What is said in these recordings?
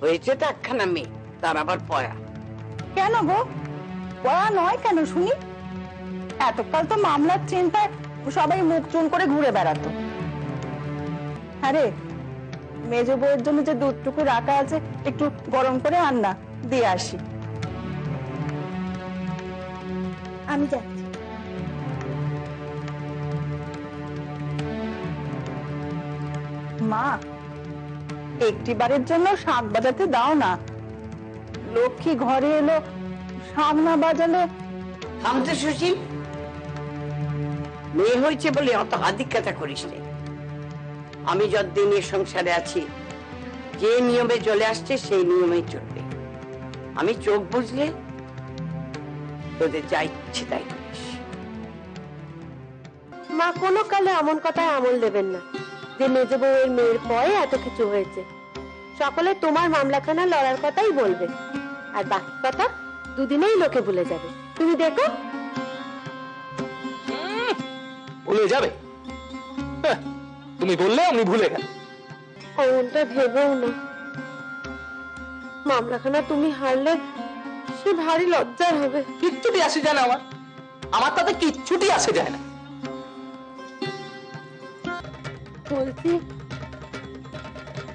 হয়েছে তো একখানা মেয়ে, তার আবার পয়া। কেন গো, পয়া নয় কেন শুনি? এতকাল তো মামলার চিন্তায় সবাই মুখ চুন করে ঘুরে বেড়াতো। আরে মেজ বউয়ের জন্য যে দুধটুকু রাখা আছে একটু গরম করে আন না, দিয়ে আসি। আমি যাচ্ছি। মা, একটি বারের জন্য শাক বাজাতে দাও না। লক্ষ্মী ঘরে এলো, শাক না বাজালে। থামতে সুশীল, মেয়ে হয়েছে বলে অত হাদিকাতা করিস নে। আমি যতদিন এই সংসারে আছি, যে নিয়মে চলে আসছে সেই নিয়মেই চলবে। আমি চোখ বুঝলে তোদের যা ইচ্ছে তাই করিস। মা কোনো কালে এমন কথায় আমল দেবেন না যে মেজ বউয়ের মেয়ের পরে এত কিছু হয়েছে। সকলে তোমার মামলাখানা লড়ার কথাই বলবে, আর বাকি কথা দুদিনেই লোকে ভুলে যাবে। তুমি দেখো। ভুলে যাবে? তুমি বললে আমি ভুলে গেল। অমনটা ভেবেও না। মামলাখানা তুমি হারলে সে ভারী লজ্জার হবে। কিচ্ছুটি আসে যায় না আমার তাতে কিচ্ছুটি আসে যায় না। বলছি,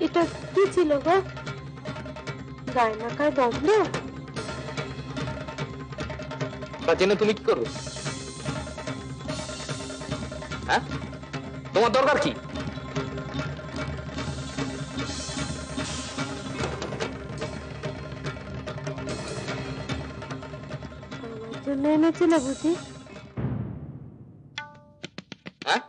এটা কি ছিল গো? গায়ে মাখায় দগ্ধ? তা জেনে তুমি কি করবে? হ্যাঁ, তোমার দরকার কি? আমার জন্য এনেছিলে বুঝি? হ্যাঁ,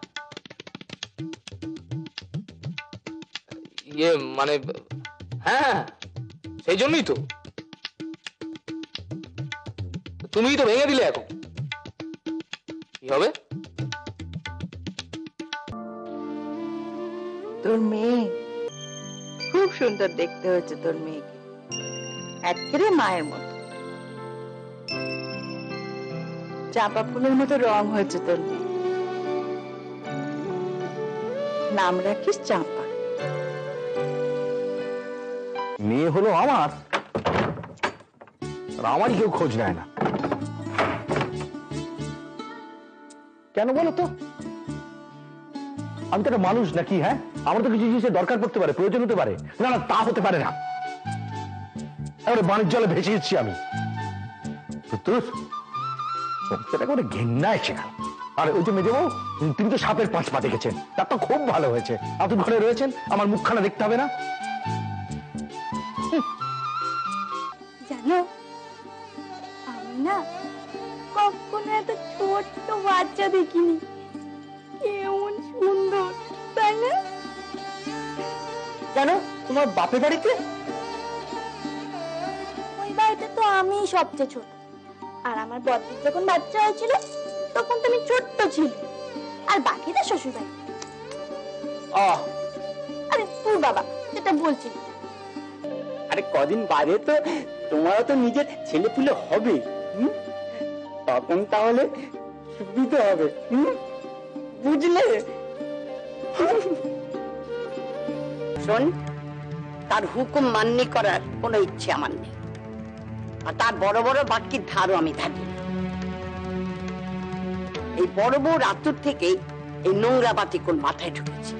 ইয়ে মানে হ্যাঁ, সেই জন্যই তো। তুমিই তো ভেঙে দিলে, এখন কি হবে? তোর মেয়ে খুব সুন্দর দেখতে হয়েছে, তোর মেয়েকে একেবারে মায়ের মতো। চাপা ফুলের মতো রং হয়েছে তোর মেয়ে। নাম রাখিস চাপা। মেয়ে হলো আমার, আর আমারই কেউ খোঁজ নেয় না কেন বলো তো? আমি তো একটা মানুষ নাকি? হ্যাঁ, আমার তো কিছু জিনিসের দরকার পড়তে পারে, প্রয়োজন হতে পারে। না না, তা হতে পারে না। এবারে বাণিজ্য জলে ভেসে যাচ্ছি আমি। সংসারটা করে ঘেন্না এসে গেল। আর ওই যে মেজে বউ, তিনি তো সাপের 5 পা দেখেছেন, তার তো খুব ভালো হয়েছে। আতুর ঘরে রয়েছেন, আমার মুখখানা দেখতে হবে না? জানো, আমি না কখনো এত ছোট্ট বাচ্চা দেখিনি। কেমন সুন্দর, তাই না? কেন, তোমার বাপের বাড়িতে? ওই বাড়িতে তো আমি সবচেয়ে ছোট, আর আমার বড়দির যখন বাচ্চা হয়েছিল তখন তুমি ছোট্ট ছিল, আর বাকিটা শ্বশুর বাড়ি। আরে তোর বাবা যেটা বলছি। আরে কদিন বাদে তো তোমারও তো নিজের ছেলে পুলে হবে, তখন তাহলে সুবিধা হবে, বুঝলে? শোন, তার হুকুম মান্য করার কোনো ইচ্ছে আমার নেই, আর তার বড় বড় বাক্যের ধারও আমি থাকি না। এই বড় বউর আতুর থেকেই এই নোংরা বাতি কোন মাথায় ঢুকেছে।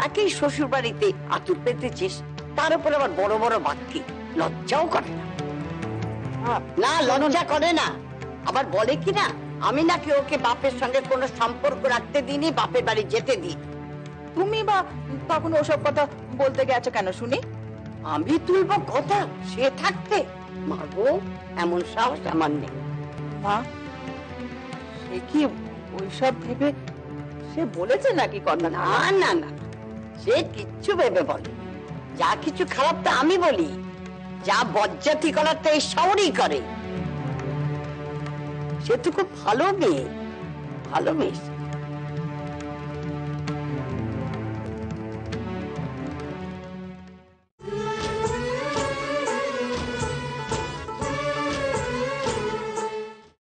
একই শ্বশুর বাড়িতে আতুর পেতেছিস, তার উপর আবার বড় বড় বাক্যে লজ্জাও করে না। না, লজ্জা করে না। আবার বলে কি না, আমি নাকি ওকে বাপের সঙ্গে কোনো সম্পর্ক রাখতে দিইনি, বাপের বাড়ি যেতে দিই। তুমি বা তখন ওসব কথা বলতে গেছো কেন শুনি? আমি তুলবো কথা সে থাকতে? মাগো, এমন সাহস আমার নেই। মা, সে কি ওইসব ভেবে সে বলেছে নাকি কথা? না না না, সে কিচ্ছু ভেবে বলে। যা কিছু খারাপ তা আমি বলি, যা বজ্জাতি করার তা এই শহরই করে। সে তো খুব ভালো মেয়ে, ভালো মেয়ে।